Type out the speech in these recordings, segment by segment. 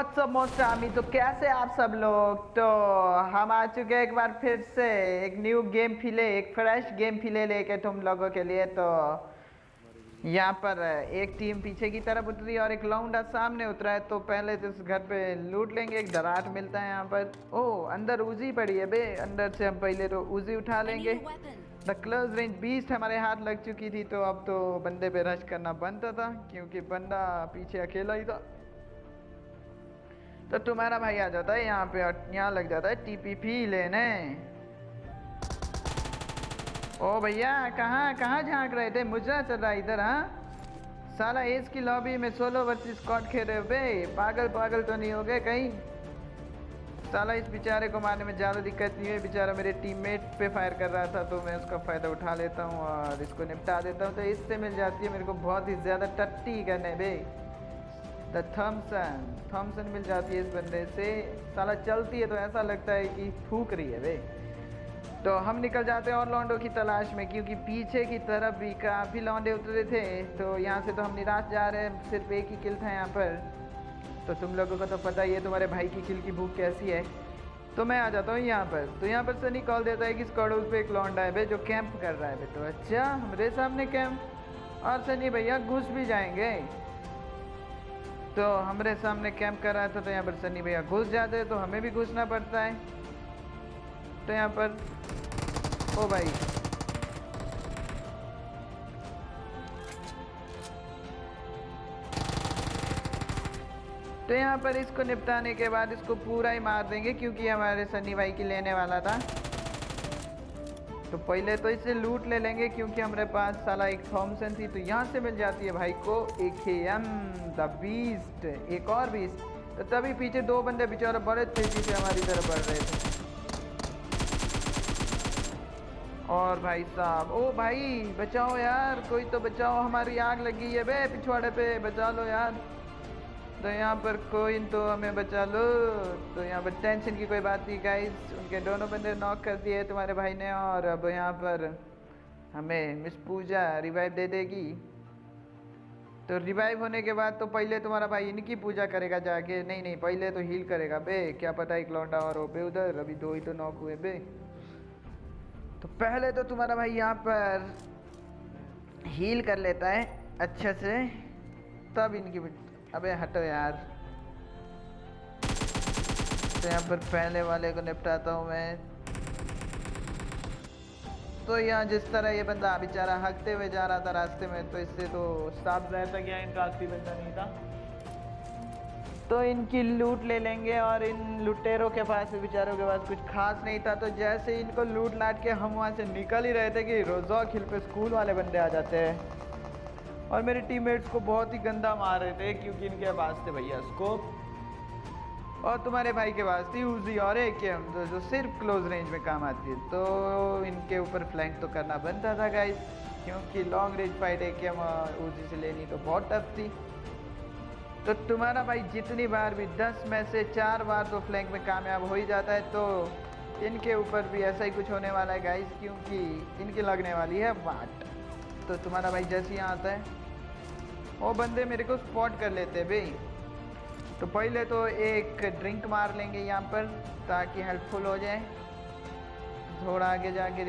WhatsApp most army. तो कैसे आप सब लोग। तो हम आ चुके हैं एक बार फिर से एक न्यू गेम प्ले, एक फ्रेश गेम प्ले लेके तुम लोगों के लिए। तो यहाँ पर एक टीम पीछे की तरफ उतरी और एक लौंडा सामने उतरा है। तो पहले तो इस घर पे लूट लेंगे। एक दराट मिलता है यहाँ पर। ओह, अंदर उजी पड़ी है बे। अंदर से हम पहले तो उजी उठा लेंगे। द क्लोज रेंज बीस्ट हमारे हाथ लग चुकी थी। तो अब तो बंदे पे रश करना बनता था क्योंकि बंदा पीछे अकेला ही था। तो तुम्हारा भाई आ जाता है यहाँ पे और यहाँ लग जाता है टीपीपी लेने। ओ भैया, कहाँ कहाँ झांक रहे थे? मुजरा चल रहा है इधर। हाँ साला, एज की लॉबी में सोलो वर्सेस स्क्वाड खेल रहे हो बे। पागल पागल तो नहीं हो गए कहीं? साला इस बेचारे को मारने में ज़्यादा दिक्कत नहीं है। बेचारा मेरे टीममेट पे फायर कर रहा था तो मैं उसका फ़ायदा उठा लेता हूँ और इसको निपटा देता हूँ। तो इससे मिल जाती है मेरे को बहुत ही ज़्यादा टट्टी करने बे। द थॉमसन मिल जाती है इस बंदे से। साला चलती है तो ऐसा लगता है कि फूक रही है बे। तो हम निकल जाते हैं और लौंडों की तलाश में, क्योंकि पीछे की तरफ भी काफ़ी लौंडे उतरे थे। तो यहाँ से तो हम निराश जा रहे हैं। सिर्फ एक ही किल था यहाँ पर। तो तुम लोगों को तो पता ही है तुम्हारे भाई की किल की भूख कैसी है। तो मैं आ जाता हूँ यहाँ पर। तो यहाँ पर सनी कॉल देता है कि स्क्वाड हाउस पे एक लौंडा है बे जो कैंप कर रहा है बे। तो अच्छा, हमारे सामने कैंप। और सनी भैया घुस भी जाएंगे। तो हमारे सामने कैंप कर रहा था तो यहाँ पर सनी भैया घुस जाते हैं तो हमें भी घुसना पड़ता है। तो यहाँ पर ओ भाई, तो यहाँ पर इसको निपटाने के बाद इसको पूरा ही मार देंगे क्योंकि हमारे सनी भाई की लेने वाला था। तो पहले तो इसे लूट ले लेंगे क्योंकि हमारे पास साला एक थॉमसन थी। तो यहाँ से मिल जाती है भाई को एक एम द बीस्ट, एक और बीस्ट। तो तभी पीछे दो बंदे बेचारे बड़े तेजी से हमारी तरफ बढ़ रहे थे। और भाई साहब, ओ भाई बचाओ यार, कोई तो बचाओ, हमारी आग लगी है बे पिछवाड़े पे, बचा लो यार। तो यहाँ पर कोई तो हमें बचा लो। तो यहाँ पर टेंशन की कोई बात नहीं गाइस, उनके दोनों बंदे नॉक कर दिए तुम्हारे भाई ने। और अब यहाँ पर हमें मिस पूजा रिवाइव दे देगी। तो रिवाइव होने के बाद तो पहले तुम्हारा भाई इनकी पूजा करेगा जाके। नहीं नहीं, पहले तो हील करेगा बे। क्या पता एक लौंडा और हो बे उधर। अभी दो ही तो नॉक हुए बे। तो पहले तो तुम्हारा भाई यहाँ पर हील कर लेता है अच्छे से, तब इनकी। अबे हटो यार। तो यहाँ पर पहले वाले को निपटाता हूँ मैं। तो यहाँ जिस तरह ये बंदा बेचारा हकते हुए जा रहा था रास्ते में, तो इससे तो साफ रहता गया इनका असली बंदा नहीं था। तो इनकी लूट ले लेंगे। और इन लुटेरों के पास, बेचारों के पास कुछ खास नहीं था। तो जैसे इनको लूट लाट के हम वहाँ से निकल ही रहे थे कि रोज़ोक हिल पे स्कूल वाले बंदे आ जाते हैं और मेरे टीममेट्स को बहुत ही गंदा मार रहे थे क्योंकि इनके पास थे भैया स्कोप और तुम्हारे भाई के पास थी उजी और एकेएम जो सिर्फ क्लोज रेंज में काम आती है। तो इनके ऊपर फ्लैंक तो करना बनता था गाइस, क्योंकि लॉन्ग रेंज फाइट एकेएम और उजी से लेनी तो बहुत टफ थी। तो तुम्हारा भाई जितनी बार भी 10 में से 4 बार तो फ्लैंक में कामयाब हो ही जाता है। तो इनके ऊपर भी ऐसा ही कुछ होने वाला है गाइस, क्योंकि इनकी लगने वाली है वाट। तो तुम्हारा भाई जैसे यहाँ आता है वो बंदे मेरे को स्पॉट कर लेते हैं भाई। तो पहले तो एक ड्रिंक मार लेंगे यहाँ पर ताकि हेल्पफुल हो जाए। थोड़ा आगे जाके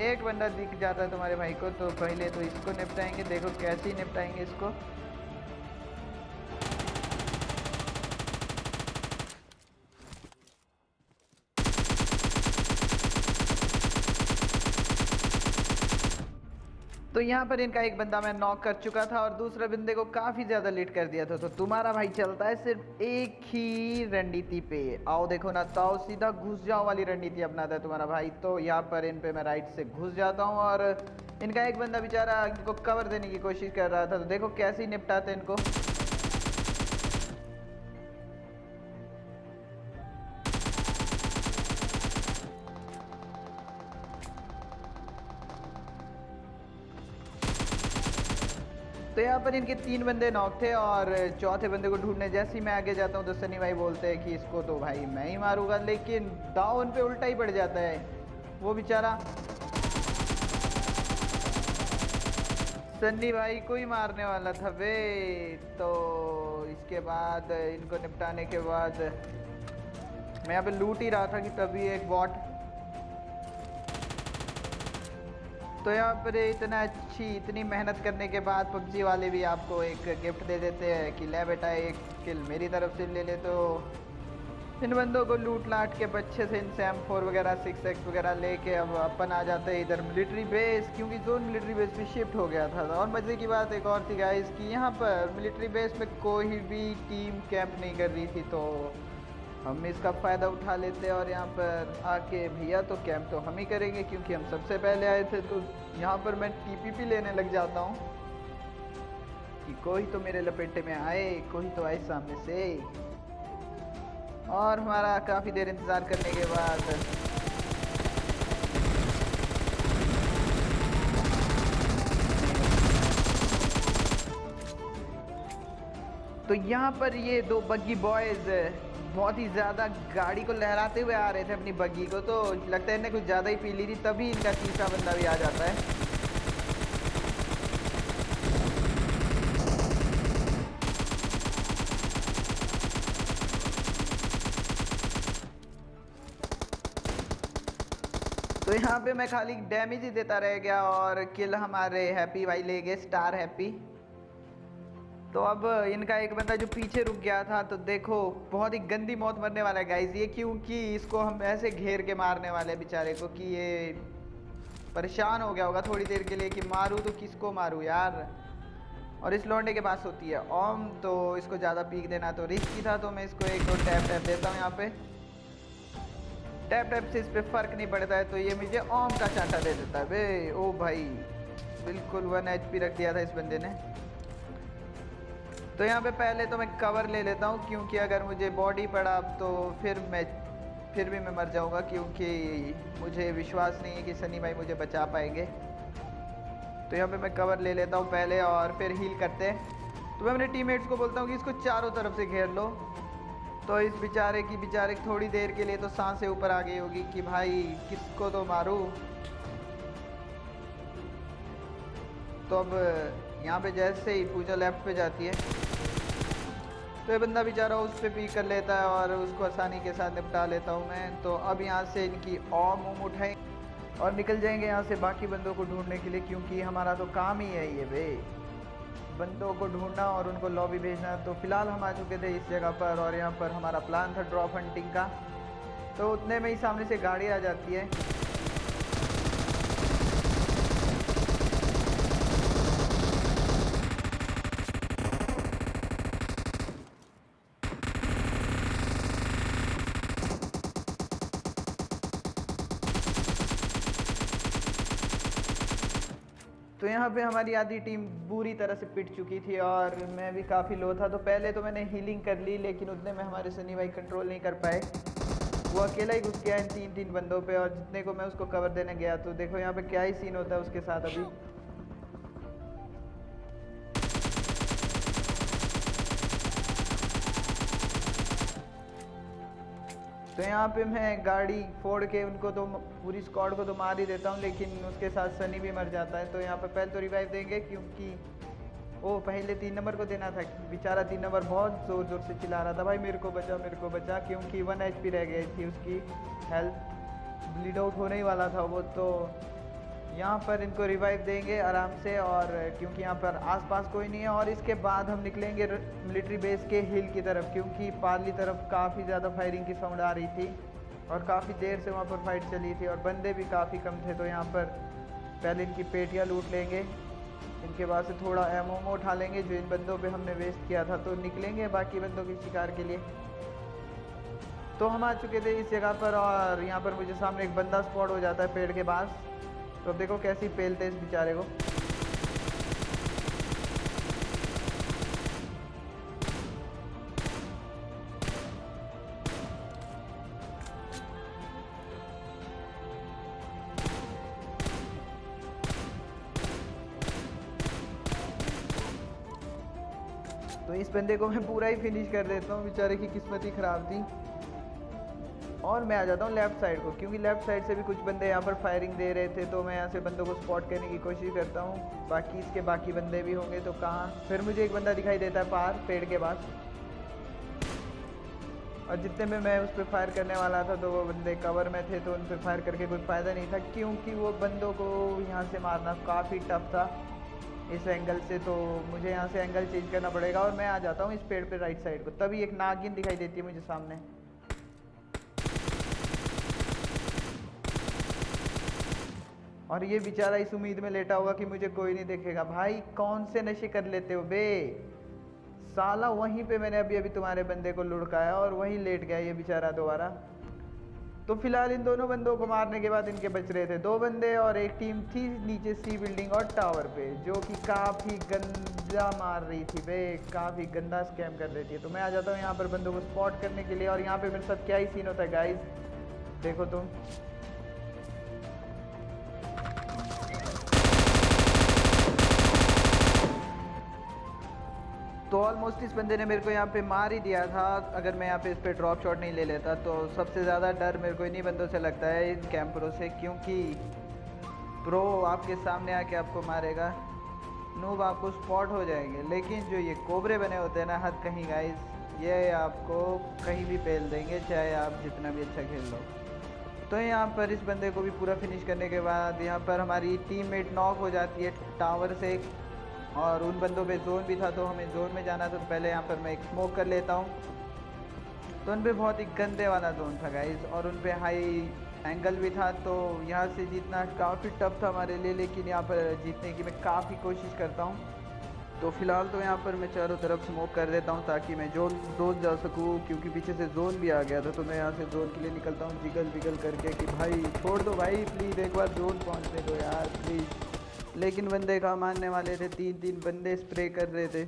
एक बंदा दिख जाता है तुम्हारे भाई को। तो पहले तो इसको निपटाएंगे। देखो कैसे ही निपटाएंगे इसको। तो यहाँ पर इनका एक बंदा मैं नॉक कर चुका था और दूसरे बंदे को काफ़ी ज़्यादा लेट कर दिया था। तो तुम्हारा भाई चलता है सिर्फ एक ही रणनीति पे। आओ देखो ना, ताओ सीधा घुस जाओ वाली रणनीति अपनाता है तुम्हारा भाई। तो यहाँ पर इन पे मैं राइट से घुस जाता हूँ और इनका एक बंदा बेचारा इनको कवर देने की कोशिश कर रहा था। तो देखो कैसे ही निपटाते इनको। तो यहाँ पर इनके 3 बंदे नॉक थे और चौथे बंदे को ढूंढने जैसे ही मैं आगे जाता हूँ तो सनी भाई बोलते हैं कि इसको तो भाई मैं ही मारूंगा। लेकिन दाव उन पे उल्टा ही पड़ जाता है। वो बेचारा सन्नी भाई को ही मारने वाला था बे। तो इसके बाद इनको निपटाने के बाद मैं यहाँ पे लूट ही रहा था कि तभी एक बॉट, तो यहाँ पर इतनी मेहनत करने के बाद पबजी वाले भी आपको एक गिफ्ट दे देते हैं कि ले बेटा एक किल मेरी तरफ से ले ले। तो इन बंदों को लूट लाट के बच्चे से इनसे M4 वगैरह 6x वगैरह लेके अब अपन आ जाते हैं इधर मिलिट्री बेस, क्योंकि जोन मिलिट्री बेस पे शिफ्ट हो गया था। और मजे की बात एक और थी गाइस कि यहाँ पर मिलिट्री बेस में कोई भी टीम कैंप नहीं कर रही थी, तो हम इसका फ़ायदा उठा लेते हैं और यहाँ पर आके भैया तो कैंप तो हम ही करेंगे क्योंकि हम सबसे पहले आए थे। तो यहाँ पर मैं TPP लेने लग जाता हूँ कि कोई तो मेरे लपेटे में आए, कोई तो आए सामने से। और हमारा काफ़ी देर इंतज़ार करने के बाद तो यहाँ पर ये दो बग्गी बॉयज़ बहुत ही ज़्यादा गाड़ी को लहराते हुए आ रहे थे अपनी बग्गी को, तो लगता है इन्हें कुछ ज़्यादा ही पी ली थी, तभी इनका तीसरा बंदा भी आ जाता है। तो यहाँ पे मैं खाली डैमेज ही देता रह गया और किल हमारे हैप्पी भाई ले गए, स्टार हैप्पी। तो अब इनका एक बंदा जो पीछे रुक गया था, तो देखो बहुत ही गंदी मौत मरने वाला है गाइस ये, क्योंकि इसको हम ऐसे घेर के मारने वाले हैं बेचारे को कि ये परेशान हो गया होगा थोड़ी देर के लिए कि मारूँ तो किसको मारूँ यार। और इस लौंडे के पास होती है ओम, तो इसको ज़्यादा पीक देना तो रिस्की था, तो मैं इसको एक दो टैप देता हूँ। यहाँ पे टैप से इस पर फ़र्क नहीं पड़ता है, तो ये मुझे ओम का चांटा दे देता है बे। ओ भाई बिल्कुल 1 HP रख दिया था इस बंदे ने। तो यहाँ पे पहले तो मैं कवर ले लेता हूँ, क्योंकि अगर मुझे बॉडी पड़ा तो फिर भी मैं मर जाऊँगा, क्योंकि मुझे विश्वास नहीं है कि सनी भाई मुझे बचा पाएंगे। तो यहाँ पे मैं कवर ले लेता हूँ पहले और फिर हील करते हैं। तो मैं अपने टीममेट्स को बोलता हूँ कि इसको चारों तरफ से घेर लो। तो इस बेचारे की थोड़ी देर के लिए तो सांसें ऊपर आ गई होगी कि भाई किसको तो मारूं। तो अब यहाँ पे जैसे ही पूजा लेफ्ट पे जाती है तो ये बंदा बेचारा उस पर पीक कर लेता है और उसको आसानी के साथ निपटा लेता हूँ मैं। तो अब यहाँ से इनकी ओम उठाएं और निकल जाएंगे यहाँ से बाकी बंदों को ढूंढने के लिए, क्योंकि हमारा तो काम ही है ये बे, बंदों को ढूंढना और उनको लॉबी भेजना। तो फिलहाल हम आ चुके थे इस जगह पर और यहाँ पर हमारा प्लान था ड्रॉप हंटिंग का। तो उतने में ही सामने से गाड़ी आ जाती है। तो यहाँ पे हमारी आधी टीम बुरी तरह से पिट चुकी थी और मैं भी काफ़ी लो था। तो पहले तो मैंने हीलिंग कर ली, लेकिन उतने में हमारे सनी भाई कंट्रोल नहीं कर पाए, वो अकेला ही घुस गया इन तीन बंदों पे। और जितने को मैं उसको कवर देने गया तो देखो यहाँ पे क्या ही सीन होता है उसके साथ अभी। तो यहाँ पे मैं गाड़ी फोड़ के उनको तो पूरी स्क्वाड को तो मार ही देता हूँ, लेकिन उसके साथ सनी भी मर जाता है। तो यहाँ पे पहले तो रिवाइव देंगे, क्योंकि वो पहले 3 नंबर को देना था। बेचारा 3 नंबर बहुत ज़ोर ज़ोर से चिल्ला रहा था भाई मेरे को बचा, क्योंकि 1 HP रह गई थी उसकी हेल्थ, ब्लीड आउट होने ही वाला था वो। तो यहाँ पर इनको रिवाइव देंगे आराम से, और क्योंकि यहाँ पर आसपास कोई नहीं है। और इसके बाद हम निकलेंगे मिलिट्री बेस के हिल की तरफ, क्योंकि पार्ली तरफ काफ़ी ज़्यादा फायरिंग की साउंड आ रही थी और काफ़ी देर से वहाँ पर फाइट चली थी और बंदे भी काफ़ी कम थे। तो यहाँ पर पहले इनकी पेटियाँ लूट लेंगे, इनके बाद से थोड़ा एमओ उठा लेंगे जो इन बंदों पे हमने वेस्ट किया था। तो निकलेंगे बाकी बंदों के शिकार के लिए। तो हम आ चुके थे इस जगह पर और यहाँ पर मुझे सामने एक बंदा स्पॉट हो जाता है पेड़ के पास। तो अब देखो कैसे पेलते इस बेचारे को। तो इस बंदे को मैं पूरा ही फिनिश कर देता हूँ, बेचारे की किस्मत ही ख़राब थी। और मैं आ जाता हूँ लेफ़्ट साइड को, क्योंकि लेफ़्ट साइड से भी कुछ बंदे यहाँ पर फायरिंग दे रहे थे, तो मैं यहाँ से बंदों को स्पॉट करने की कोशिश करता हूँ। बाकी इसके बाकी बंदे भी होंगे तो कहाँ। फिर मुझे एक बंदा दिखाई देता है पार पेड़ के पास, और जितने में मैं उस पर फायर करने वाला था तो वो बंदे कवर में थे, तो उन पर फायर करके कोई फ़ायदा नहीं था, क्योंकि वो बंदों को यहाँ से मारना काफ़ी टफ था इस एंगल से। तो मुझे यहाँ से एंगल चेंज करना पड़ेगा, और मैं आ जाता हूँ इस पेड़ पे राइट साइड को। तभी एक नागिन दिखाई देती है मुझे सामने, और ये बेचारा इस उम्मीद में लेटा होगा कि मुझे कोई नहीं देखेगा। भाई कौन से नशे कर लेते हो बे साला, वहीं पे मैंने अभी अभी तुम्हारे बंदे को लुढ़काया और वहीं लेट गया ये बेचारा दोबारा। तो फिलहाल इन दोनों बंदों को मारने के बाद इनके बच रहे थे 2 बंदे, और एक टीम थी नीचे सी बिल्डिंग और टावर पे, जो कि काफ़ी गंदा मार रही थी बे, काफ़ी गंदा स्कैम कर रही थी। तो मैं आ जाता हूँ यहाँ पर बंदों को स्पॉट करने के लिए, और यहाँ पे मेरे साथ क्या ही सीन होता है गाइस, देखो तुम। तो ऑलमोस्ट इस बंदे ने मेरे को यहाँ पे मार ही दिया था, अगर मैं यहाँ पे इस पे ड्रॉप शॉट नहीं ले लेता। तो सबसे ज़्यादा डर मेरे को इन्हीं बंदों से लगता है, इन कैंपरों से, क्योंकि प्रो आपके सामने आके आपको मारेगा, नूब आपको स्पॉट हो जाएंगे, लेकिन जो ये कोबरे बने होते हैं ना हद कहीं गाइस, ये आपको कहीं भी पेल देंगे, चाहे आप जितना भी अच्छा खेल लो। तो यहाँ पर इस बंदे को भी पूरा फिनिश करने के बाद यहाँ पर हमारी टीममेट नॉक हो जाती है टावर से, और उन बंदों पे जोन भी था, तो हमें जोन में जाना था। तो पहले यहाँ पर मैं एक स्मोक कर लेता हूँ। तो उन पे बहुत ही गंदे वाला जोन था गाइस, और उन पे हाई एंगल भी था, तो यहाँ से जीतना काफ़ी टफ था हमारे लिए, लेकिन यहाँ पर जीतने की मैं काफ़ी कोशिश करता हूँ। तो फिलहाल तो यहाँ पर मैं चारों तरफ स्मोक कर देता हूँ ताकि मैं जोन जा सकूँ, क्योंकि पीछे से जोन भी आ गया था। तो मैं यहाँ से जोन के लिए निकलता हूँ जिगल विगल करके कि भाई छोड़ दो भाई, प्लीज़ एक बार जोन पहुँचने दो यार प्लीज़। लेकिन बंदे कहाँ मानने वाले थे, 3 बंदे स्प्रे कर रहे थे।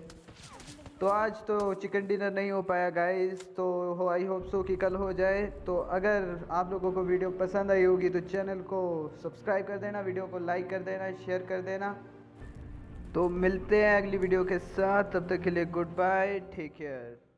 तो आज तो चिकन डिनर नहीं हो पाया गाइस, तो आई होप सो कि कल हो जाए। तो अगर आप लोगों को वीडियो पसंद आई होगी तो चैनल को सब्सक्राइब कर देना, वीडियो को लाइक कर देना, शेयर कर देना। तो मिलते हैं अगली वीडियो के साथ, तब तक के लिए गुड बाय, टेक केयर।